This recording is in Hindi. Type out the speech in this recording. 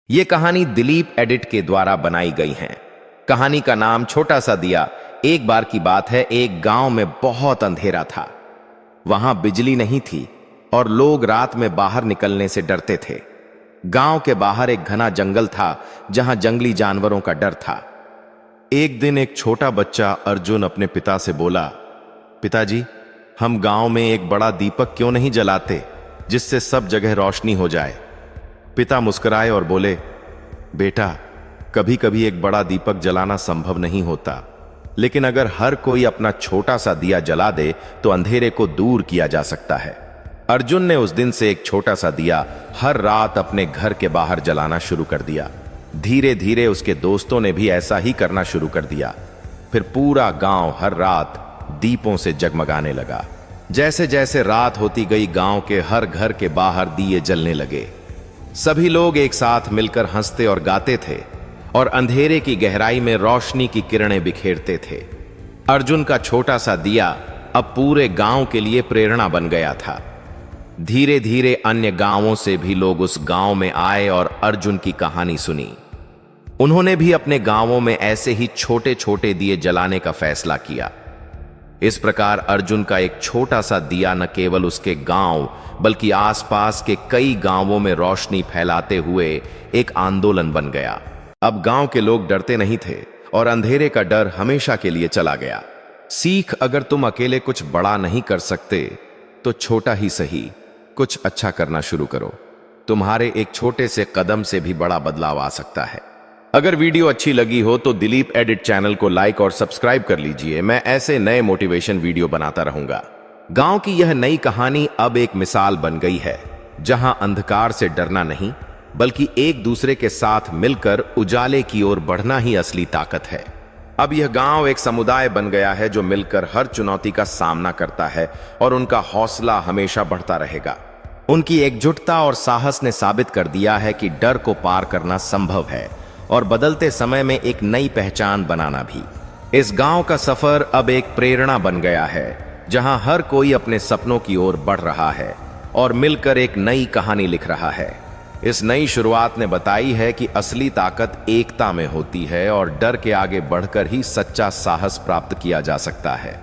ये कहानी दिलीप एडिट के द्वारा बनाई गई है। कहानी का नाम छोटा सा दिया। एक बार की बात है, एक गांव में बहुत अंधेरा था। वहां बिजली नहीं थी और लोग रात में बाहर निकलने से डरते थे। गांव के बाहर एक घना जंगल था जहां जंगली जानवरों का डर था। एक दिन एक छोटा बच्चा अर्जुन अपने पिता से बोला, पिताजी, हम गांव में एक बड़ा दीपक क्यों नहीं जलाते जिससे सब जगह रोशनी हो जाए। पिता मुस्कुराए और बोले, बेटा, कभी कभी एक बड़ा दीपक जलाना संभव नहीं होता, लेकिन अगर हर कोई अपना छोटा सा दिया जला दे तो अंधेरे को दूर किया जा सकता है। अर्जुन ने उस दिन से एक छोटा सा दिया हर रात अपने घर के बाहर जलाना शुरू कर दिया। धीरे धीरे उसके दोस्तों ने भी ऐसा ही करना शुरू कर दिया। फिर पूरा गांव हर रात दीपों से जगमगाने लगा। जैसे जैसे रात होती गई, गांव के हर घर के बाहर दिए जलने लगे। सभी लोग एक साथ मिलकर हंसते और गाते थे और अंधेरे की गहराई में रोशनी की किरणें बिखेरते थे। अर्जुन का छोटा सा दिया अब पूरे गांव के लिए प्रेरणा बन गया था। धीरे धीरे अन्य गांवों से भी लोग उस गांव में आए और अर्जुन की कहानी सुनी। उन्होंने भी अपने गांवों में ऐसे ही छोटे छोटे दिए जलाने का फैसला किया। इस प्रकार अर्जुन का एक छोटा सा दिया न केवल उसके गांव बल्कि आसपास के कई गांवों में रोशनी फैलाते हुए एक आंदोलन बन गया। अब गांव के लोग डरते नहीं थे और अंधेरे का डर हमेशा के लिए चला गया। सीख, अगर तुम अकेले कुछ बड़ा नहीं कर सकते तो छोटा ही सही कुछ अच्छा करना शुरू करो। तुम्हारे एक छोटे से कदम से भी बड़ा बदलाव आ सकता है। अगर वीडियो अच्छी लगी हो तो दिलीप एडिट चैनल को लाइक और सब्सक्राइब कर लीजिए। मैं ऐसे नए मोटिवेशन वीडियो बनाता रहूंगा। गांव की यह नई कहानी अब एक मिसाल बन गई है, जहां अंधकार से डरना नहीं बल्कि एक दूसरे के साथ मिलकर उजाले की ओर बढ़ना ही असली ताकत है। अब यह गांव एक समुदाय बन गया है जो मिलकर हर चुनौती का सामना करता है और उनका हौसला हमेशा बढ़ता रहेगा। उनकी एकजुटता और साहस ने साबित कर दिया है कि डर को पार करना संभव है और बदलते समय में एक नई पहचान बनाना भी। इस गांव का सफर अब एक प्रेरणा बन गया है, जहां हर कोई अपने सपनों की ओर बढ़ रहा है और मिलकर एक नई कहानी लिख रहा है। इस नई शुरुआत ने बताई है कि असली ताकत एकता में होती है और डर के आगे बढ़कर ही सच्चा साहस प्राप्त किया जा सकता है।